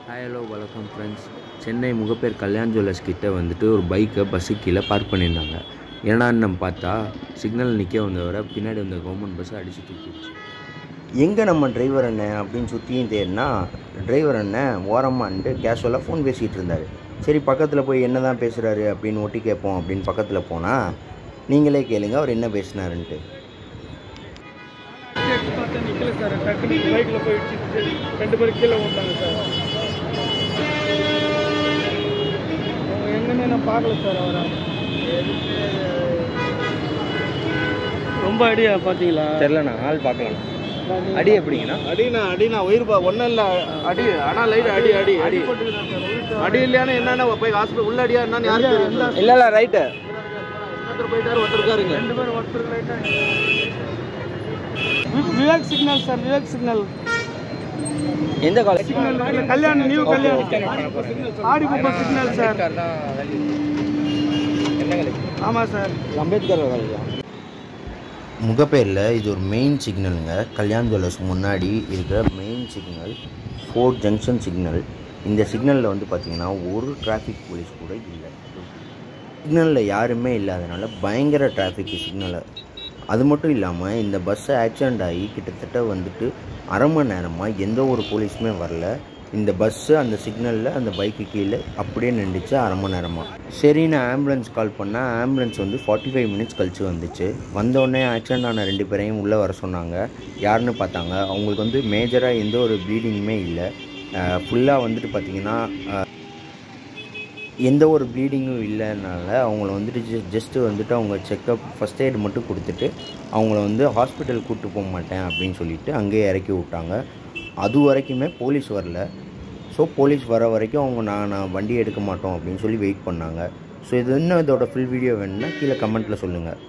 Hi hello வணக்கம் friends. Chennai Mogappair Kalyan jewellers கிட்டே வந்துட்டு ஒரு பைக்கை பஸ்ஸுக்கு கீழே பார்க் பண்ணியிருந்தாங்க. ஏன்னான்னு நம்ம பார்த்தா சிக்னல் நிற்க வந்தவரை பின்னாடி வந்த கவர்மெண்ட் பஸ்ஸை அடித்து தூக்கிடுச்சு. எங்கே நம்ம டிரைவர் அண்ணன் அப்படின்னு சுற்றியும் தேடினா டிரைவர் அண்ணன் ஓரமான்ட்டு கேஷுவலாக ஃபோன் பேசிகிட்டு இருந்தார். சரி பக்கத்தில் போய் என்ன தான் பேசுகிறாரு அப்படின்னு ஒட்டி கேட்போம் அப்படின்னு பக்கத்தில் போனால் நீங்களே கேளுங்க அவர் என்ன பேசினாருன்ட்டு. நிற்கல சார், டக்குனு பைக்கில் போயிடுச்சு, 2 பேர் கீழே ஓட்டாங்க சார். அவங்க எங்கன்னு நான் பார்க்கல சார். அவரை ரொம்ப அடியா பார்த்தீங்களா? தெரிலண்ணா, ஆள் பார்க்கலாம். அடி எப்படிங்கண்ணா? அடினா உயிர் ஒன்றும் இல்லை, அடி ஆனால் லைட் அடி அடி அடி அடி இல்லையானு என்னன்னா போய் ஹாஸ்பிட்டல் உள்ள அடியா என்னன்னு யாருக்கு தெரியும்? இல்லை ரைட்டு ஒருத்தர் போயிட்டாரு, ஒருத்தர் இருக்காருங்க, 2 பேர். ஒருத்தர் லைட்டாக Vivek signal sir, Vivek signal. எந்த college? Kalyan, new Kalyan, Adikuppam signal sir. ஆமாம் சார், அம்பேத்கர் காலேஜா? முகப்பேரில் இது ஒரு மெயின் சிக்னலுங்க. கல்யாண் ஜுவல்லர்ஸ் முன்னாடி இருக்கிற மெயின் சிக்னல், 4 ஜங்ஷன் சிக்னல். இந்த சிக்னலில் வந்து பார்த்திங்கன்னா ஒரு டிராஃபிக் போலீஸ் கூட இல்லை. சிக்னலில் யாருமே இல்லாதனால பயங்கர டிராஃபிக் சிக்னலை. அது மட்டும் இல்லாமல் இந்த பஸ்ஸை ஆக்சிடெண்ட் ஆகி கிட்டத்தட்ட வந்துட்டு அரை மணி நேரமாக எந்த ஒரு போலீஸுமே வரல. இந்த பஸ்ஸு அந்த சிக்னலில் அந்த பைக்கு கீழே அப்படியே நின்றுச்சு அரை மணி நேரமாக. சரின்னு ஆம்புலன்ஸ் கால் பண்ணால் ஆம்புலன்ஸ் வந்து 45 மினிட்ஸ் கழிச்சு வந்துச்சு. வந்தோடனே ஆக்சிடெண்ட் ஆன 2 பேரையும் உள்ளே வர சொன்னாங்க. யாருன்னு பார்த்தாங்க, அவங்களுக்கு வந்து மேஜராக எந்த ஒரு ப்ளீடிங்குமே இல்லை. ஃபுல்லாக வந்துட்டு பார்த்திங்கன்னா எந்த ஒரு ப்ளீடிங்கும் இல்லைனால அவங்கள வந்துட்டு ஜஸ்ட்டு வந்துட்டு அவங்க செக்கப் ஃபஸ்ட் எய்டு மட்டும் கொடுத்துட்டு அவங்கள வந்து ஹாஸ்பிட்டல் கூப்பிட்டு போக மாட்டேன் அப்படின்னு சொல்லிவிட்டு அங்கேயே இறக்கி விட்டாங்க. அது வரைக்குமே போலீஸ் வரல. ஸோ போலீஸ் வர வரைக்கும் அவங்க நான் வண்டி எடுக்க மாட்டோம் அப்படின்னு சொல்லி வெயிட் பண்ணாங்க. ஸோ இது இன்னும் இதோட ஃபுல் வீடியோ வேணும்னா கீழே கமெண்ட்டில் சொல்லுங்கள்.